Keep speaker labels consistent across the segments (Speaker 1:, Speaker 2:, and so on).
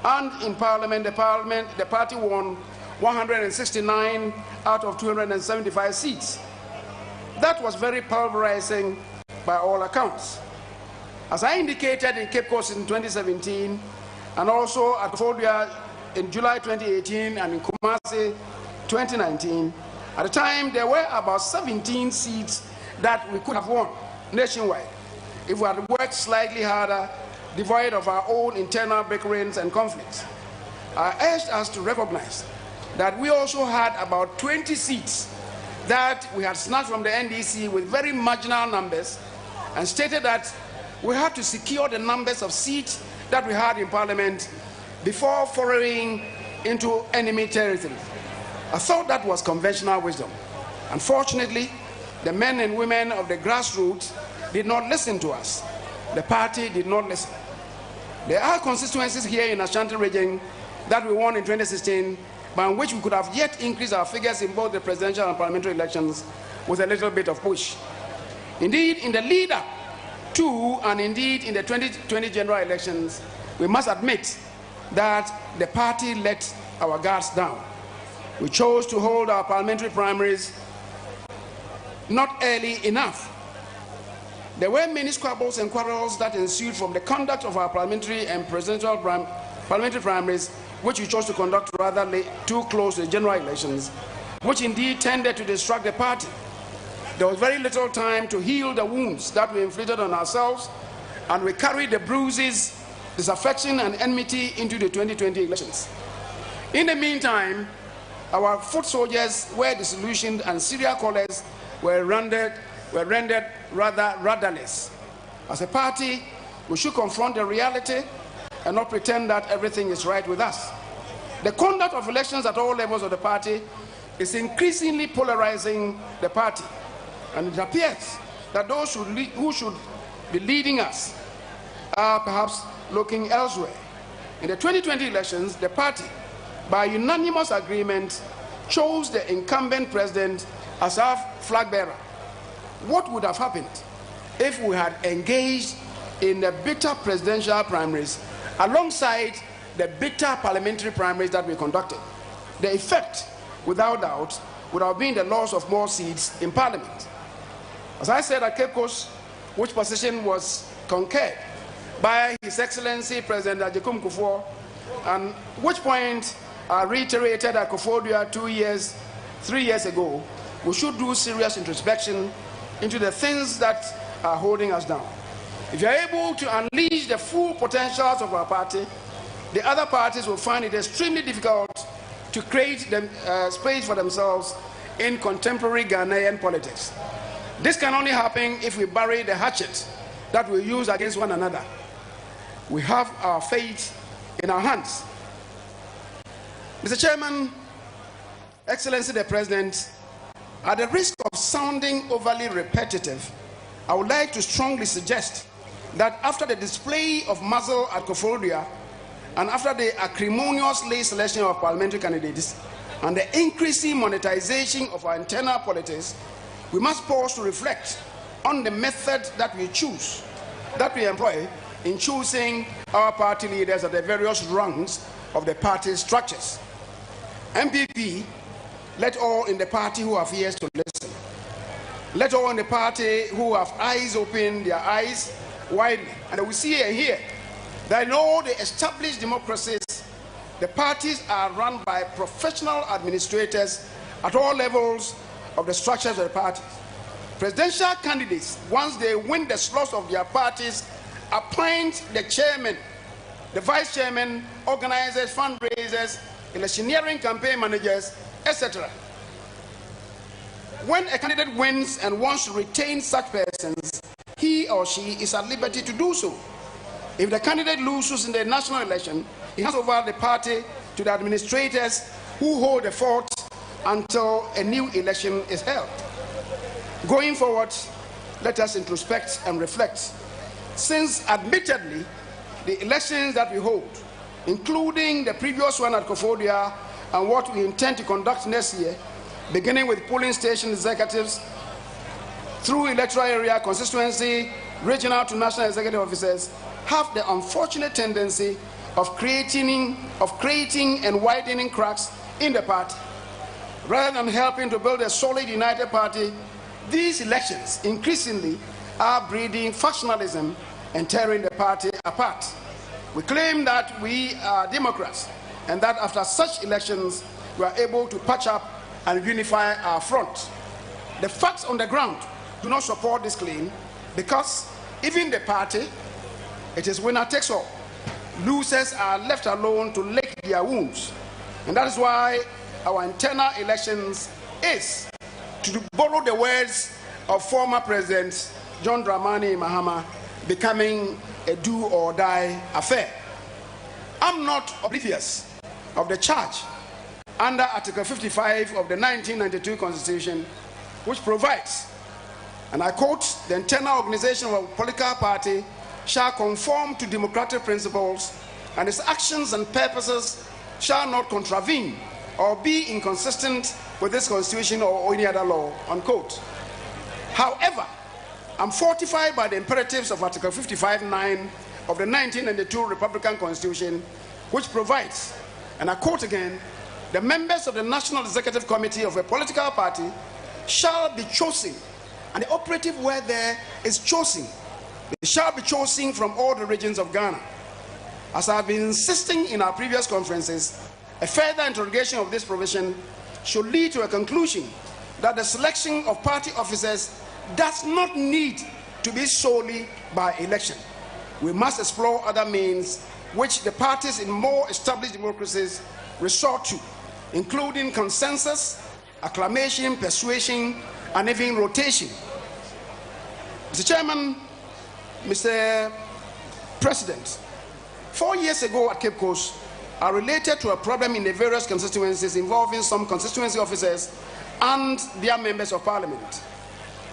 Speaker 1: And in Parliament, the party won 169 out of 275 seats. That was very pulverizing by all accounts. As I indicated in Cape Coast in 2017, and also at Koforidua in July 2018 and in Kumasi 2019, at the time there were about 17 seats that we could have won nationwide if we had worked slightly harder, devoid of our own internal bickerings and conflicts. I urged us to recognize that we also had about 20 seats that we had snatched from the NDC with very marginal numbers, and stated that we had to secure the numbers of seats that we had in Parliament before foraying into enemy territory. I thought that was conventional wisdom. Unfortunately, the men and women of the grassroots did not listen to us. The party did not listen. There are constituencies here in Ashanti region that we won in 2016, by which we could have yet increased our figures in both the presidential and parliamentary elections with a little bit of push. Indeed, in the lead-up to, and indeed in the 2020 general elections, we must admit that the party let our guards down. We chose to hold our parliamentary primaries not early enough. There were many squabbles and quarrels that ensued from the conduct of our parliamentary and presidential parliamentary primaries, which we chose to conduct rather late, too close to the general elections, which indeed tended to distract the party. There was very little time to heal the wounds that we inflicted on ourselves, and we carried the bruises, disaffection and enmity into the 2020 elections. In the meantime, our foot soldiers were disillusioned and serial callers were rendered rather rudderless. As a party, we should confront the reality and not pretend that everything is right with us. The conduct of elections at all levels of the party is increasingly polarizing the party, and it appears that those who should be leading us are perhaps looking elsewhere. In the 2020 elections, the party, by unanimous agreement, chose the incumbent president as our flag bearer. What would have happened if we had engaged in the bitter presidential primaries alongside the bitter parliamentary primaries that we conducted? The effect, without doubt, would have been the loss of more seats in Parliament. As I said at Cape Coast, which position was concurred by His Excellency President Ajekum Kufuor, and which point I reiterated at Koforidua 3 years ago, we should do serious introspection into the things that are holding us down. If you are able to unleash the full potentials of our party, the other parties will find it extremely difficult to create space for themselves in contemporary Ghanaian politics. This can only happen if we bury the hatchet that we use against one another. We have our fate in our hands. Mr. Chairman, Excellency the President, at the risk of sounding overly repetitive, I would like to strongly suggest that after the display of muscle at Koforidua, and after the acrimonious late selection of parliamentary candidates, and the increasing monetization of our internal politics, we must pause to reflect on the method that we choose, that we employ in choosing our party leaders at the various rungs of the party structures. MPP, let all in the party who have ears to listen. Let all in the party who have eyes open their eyes widely. And we see and hear that in all the established democracies, the parties are run by professional administrators at all levels of the structures of the parties. Presidential candidates, once they win the slots of their parties, appoint the chairman, the vice chairman, organizers, fundraisers, electioneering campaign managers, etc. When a candidate wins and wants to retain such persons, he or she is at liberty to do so. If the candidate loses in the national election, he hands over the party to the administrators who hold the fort until a new election is held. Going forward, let us introspect and reflect, since admittedly the elections that we hold, including the previous one at Koforidua and what we intend to conduct next year, beginning with polling station executives, through electoral area, constituency, regional to national executive officers, have the unfortunate tendency of creating and widening cracks in the party. Rather than helping to build a solid united party, these elections increasingly are breeding factionalism and tearing the party apart. We claim that we are Democrats and that after such elections we are able to patch up and unify our front. The facts on the ground do not support this claim because even the party, it is winner takes all. Losers are left alone to lick their wounds. And that is why our internal elections is, to borrow the words of former President John Dramani Mahama, becoming a do or die affair. I'm not oblivious of the charge under Article 55 of the 1992 Constitution, which provides, and I quote, "The internal organization of a political party shall conform to democratic principles, and its actions and purposes shall not contravene or be inconsistent with this Constitution or any other law," unquote. However, I'm fortified by the imperatives of Article 55(9) of the 1992 Republican Constitution, which provides, and I quote again, "The members of the National Executive Committee of a political party shall be chosen," and the operative word there is chosen. They shall be chosen from all the regions of Ghana. As I have been insisting in our previous conferences, a further interrogation of this provision should lead to a conclusion that the selection of party officers does not need to be solely by election. We must explore other means which the parties in more established democracies resort to, including consensus, acclamation, persuasion, and even rotation. Mr. Chairman, Mr. President, 4 years ago at Cape Coast, I related to a problem in the various constituencies involving some constituency officers and their members of parliament.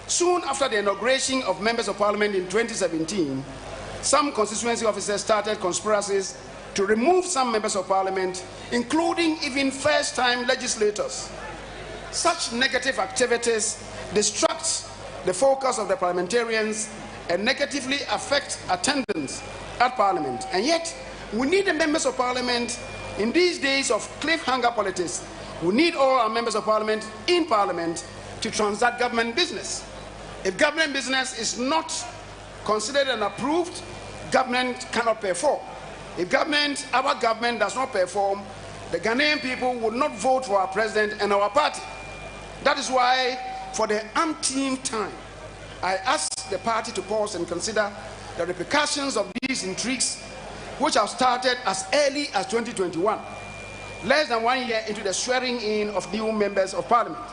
Speaker 1: Soon after the inauguration of members of parliament in 2017, some constituency officers started conspiracies to remove some members of parliament, including even first-time legislators. Such negative activities distract the focus of the parliamentarians and negatively affect attendance at parliament. And yet, we need the members of parliament in these days of cliffhanger politics. We need all our members of parliament in parliament to transact government business. If government business is not considered and approved, government cannot perform. If our government does not perform, the Ghanaian people will not vote for our president and our party. That is why, for the umpteenth time, I ask the party to pause and consider the repercussions of these intrigues, which have started as early as 2021, less than 1 year into the swearing in of new members of parliament.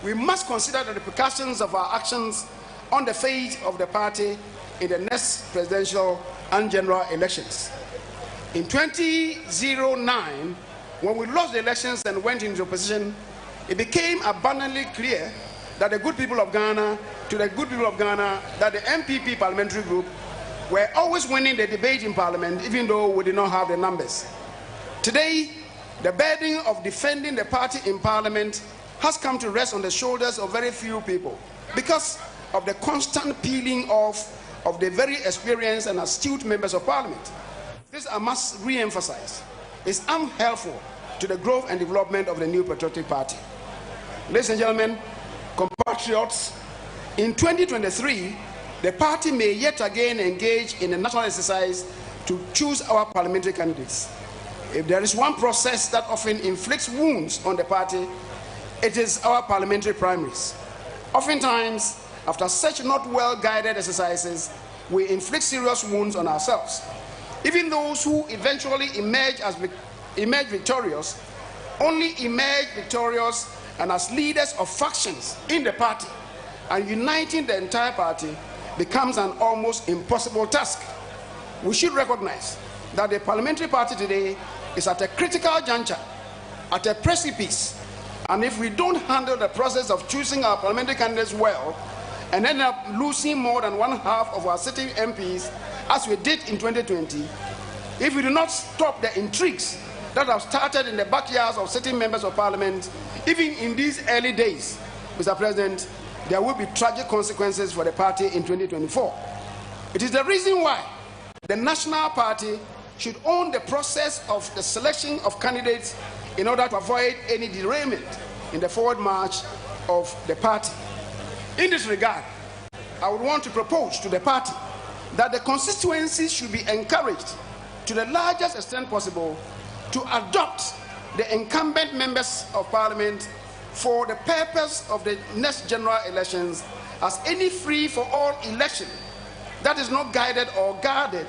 Speaker 1: We must consider the repercussions of our actions on the fate of the party in the next presidential and general elections. In 2009, when we lost the elections and went into opposition, it became abundantly clear that the good people of Ghana, that the MPP parliamentary group were always winning the debate in parliament, even though we did not have the numbers. Today, the burden of defending the party in parliament has come to rest on the shoulders of very few people because of the constant peeling off of the very experienced and astute members of parliament. This, I must re-emphasize, is unhelpful to the growth and development of the new patriotic party. Ladies and gentlemen, compatriots, in 2023, the party may yet again engage in a national exercise to choose our parliamentary candidates. If there is one process that often inflicts wounds on the party, it is our parliamentary primaries. Oftentimes, after such not well-guided exercises, we inflict serious wounds on ourselves. Even those who eventually emerge victorious only emerge victorious and as leaders of factions in the party, and uniting the entire party becomes an almost impossible task. We should recognize that the parliamentary party today is at a critical juncture, at a precipice, and if we don't handle the process of choosing our parliamentary candidates well and end up losing more than 1/2 of our sitting MPs as we did in 2020, if we do not stop the intrigues that have started in the backyards of sitting members of parliament, even in these early days, Mr. President, there will be tragic consequences for the party in 2024. It is the reason why the National Party should own the process of the selection of candidates in order to avoid any derailment in the forward march of the party. In this regard, I would want to propose to the party that the constituencies should be encouraged to the largest extent possible to adopt the incumbent members of parliament for the purpose of the next general elections as any free-for-all election that is not guided or guarded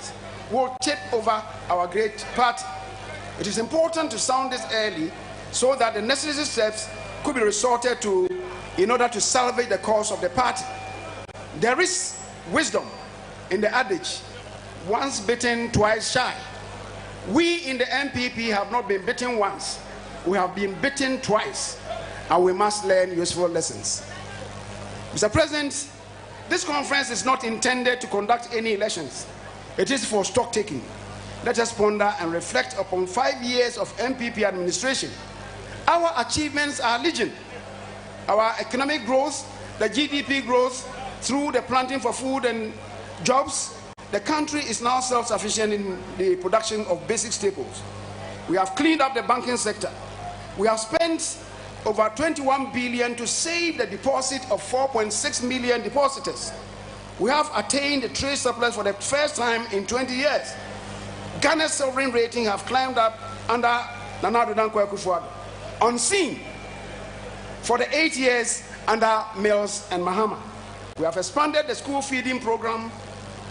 Speaker 1: will take over our great party. It is important to sound this early so that the necessary steps could be resorted to in order to salvage the cause of the party. There is wisdom in the adage, once bitten, twice shy. We in the MPP have not been bitten once, we have been bitten twice, and we must learn useful lessons. Mr. President, this conference is not intended to conduct any elections. It is for stock taking. Let us ponder and reflect upon 5 years of MPP administration. Our achievements are legion. Our economic growth, the GDP growth through the planting for food and jobs, the country is now self-sufficient in the production of basic staples. We have cleaned up the banking sector. We have spent over 21 billion to save the deposit of 4.6 million depositors. We have attained a trade surplus for the first time in 20 years. Ghana's sovereign rating have climbed up under Nana Addo Dankwa Akufo-Addo, unseen for the 8 years under Mills and Mahama. We have expanded the school feeding program.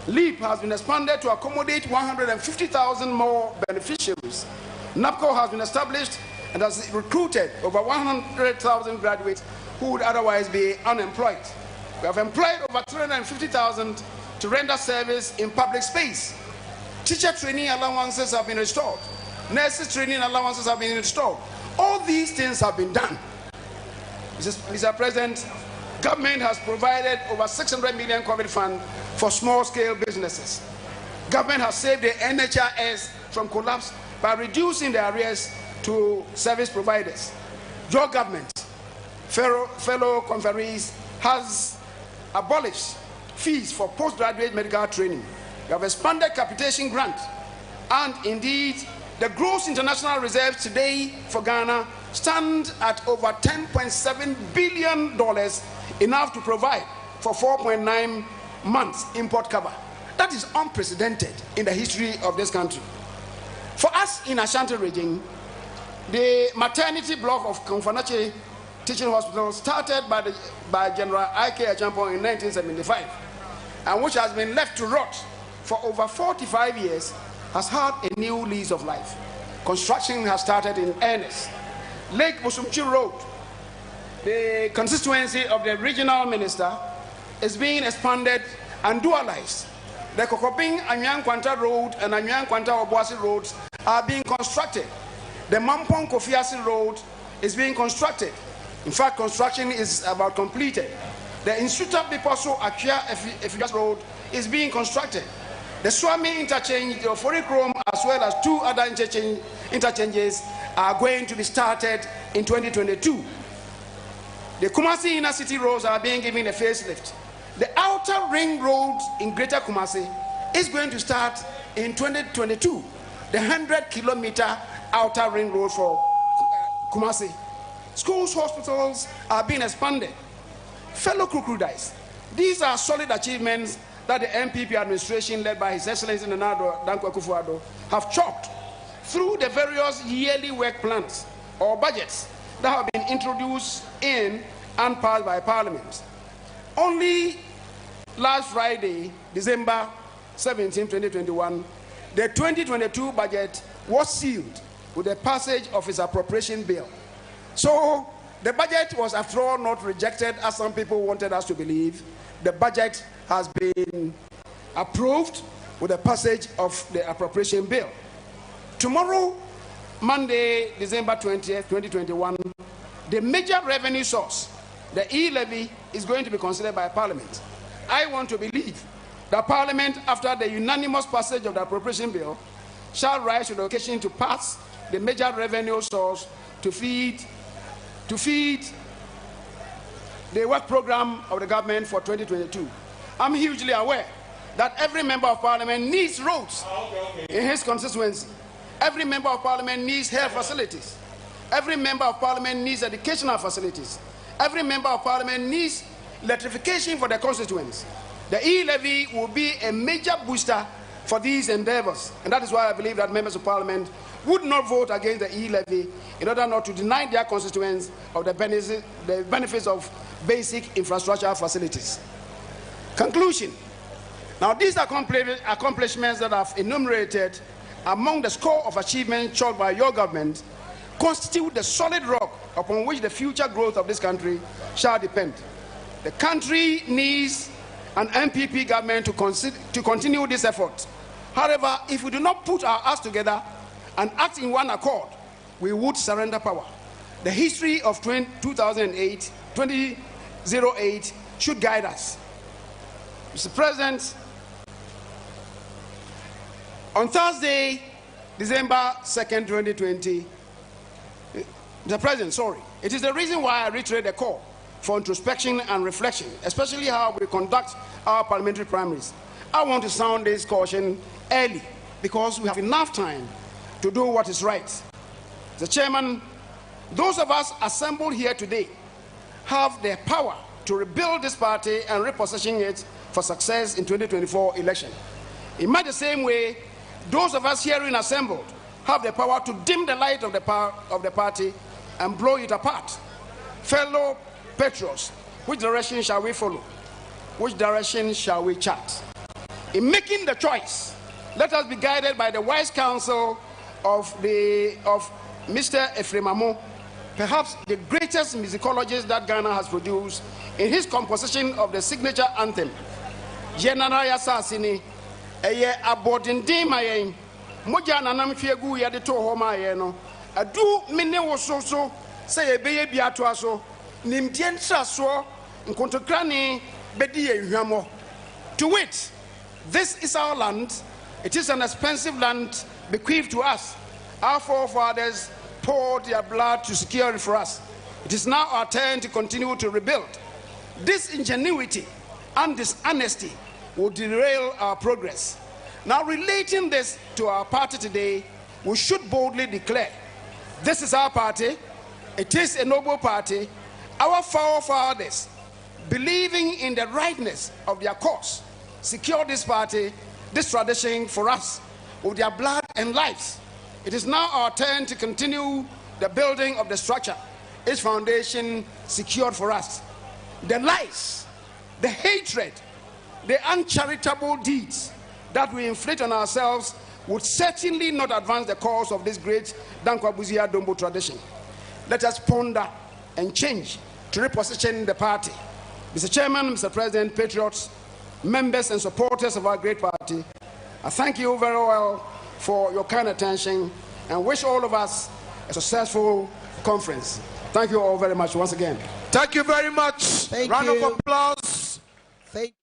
Speaker 1: LEAP has been expanded to accommodate 150,000 more beneficiaries. NAPCO has been established and has recruited over 100,000 graduates who would otherwise be unemployed. We have employed over 350,000 to render service in public space. Teacher training allowances have been restored. Nurses training allowances have been restored. All these things have been done. Mr. President, government has provided over 600 million COVID fund for small-scale businesses. Government has saved the NHIS from collapse by reducing the arrears to service providers. Your government, fellow conferees, has abolished fees for postgraduate medical training. You have expanded capitation grant, and indeed, the gross international reserves today for Ghana stand at over $10.7 billion, enough to provide for 4.9 months import cover. That is unprecedented in the history of this country. For us in Ashanti region, the maternity block of Komfanache Teaching Hospital started by General Hon Kyei Mensah in 1975, and which has been left to rot for over 45 years, has had a new lease of life. Construction has started in earnest. Lake Busumchi Road, the constituency of the regional minister, is being expanded and dualized. The Kokobing Anyang Kwanta Road and Anyang Kwanta Obuasi roads are being constructed. The Mampong Kofiasi Road is being constructed. In fact, construction is about completed. The Insuta Biposo Akia Efigas Road is being constructed. The Swami interchange, the Forichrome, as well as 2 other interchanges are going to be started in 2022. The Kumasi inner city roads are being given a facelift. The outer ring road in Greater Kumasi is going to start in 2022. The 100-kilometer outer ring road for Kumasi. Schools, hospitals are being expanded. Fellow Krukrudais, these are solid achievements that the MPP administration led by His Excellency Nana Addo Dankwa Akufo-Addo have chalked through the various yearly work plans or budgets that have been introduced in and passed by Parliament. Only last Friday, December 17, 2021, the 2022 budget was sealed with the passage of its appropriation bill. So the budget was, after all, not rejected as some people wanted us to believe. The budget has been approved with the passage of the appropriation bill. Tomorrow, Monday, December 20th, 2021, the major revenue source, the e-levy, is going to be considered by Parliament. I want to believe that Parliament, after the unanimous passage of the appropriation bill, shall rise to the occasion to pass the major revenue source to feed the work program of the government for 2022. I'm hugely aware that every member of parliament needs roads in his constituency. Every member of parliament needs health facilities. Every member of parliament needs educational facilities. Every member of parliament needs electrification for their constituents. The e-levy will be a major booster for these endeavors, and that is why I believe that members of parliament would not vote against the e-levy in order not to deny their constituents of the benefits of basic infrastructure facilities. Conclusion. Now, these accomplishments that I've enumerated among the score of achievements chalked by your government constitute the solid rock upon which the future growth of this country shall depend. The country needs an MPP government to continue this effort. However, if we do not put our acts together and act in one accord, we would surrender power. The history of 2008 should guide us. Mr. President, on Thursday, December 2nd, 2020, Mr. President, it is the reason why I reiterate the call for introspection and reflection, especially how we conduct our parliamentary primaries. I want to sound this caution early because we have enough time to do what is right. Mr. Chairman, those of us assembled here today have the power to rebuild this party and reposition it for success in 2024 election. In much the same way, those of us herein assembled have the power to dim the light of the party and blow it apart. Fellow patriots, which direction shall we follow? Which direction shall we chart? In making the choice, let us be guided by the wise counsel of Mr. Ephraim, perhaps the greatest musicologist that Ghana has produced, in his composition of the signature anthem, Yenaraya Sasini, Eye Abodindi Mayen, Moja Nanam Fiegu Yadito Homayeno, Adu Mine Wososo, say a baby atuaso, Nimdien Sasso, Nkontokrani, Bedi Yamo. To wit, this is our land. It is an expensive land bequeathed to us. Our forefathers poured their blood to secure it for us. It is now our turn to continue to rebuild. This ingenuity and dishonesty will derail our progress. Now, relating this to our party today, we should boldly declare, this is our party, it is a noble party. Our forefathers, believing in the rightness of their cause, secured this party, this tradition for us with their blood and lives. It is now our turn to continue the building of the structure, its foundation secured for us. The lies, the hatred, the uncharitable deeds that we inflict on ourselves would certainly not advance the cause of this great Dankwabuzia Dombo tradition. Let us ponder and change to reposition the party. Mr. Chairman, Mr. President, patriots, members and supporters of our great party, I thank you very well for your kind attention and wish all of us a successful conference. Thank you all very much once again.
Speaker 2: Thank you very much.
Speaker 3: Thank
Speaker 2: Round
Speaker 3: you.
Speaker 2: of applause.
Speaker 3: Thank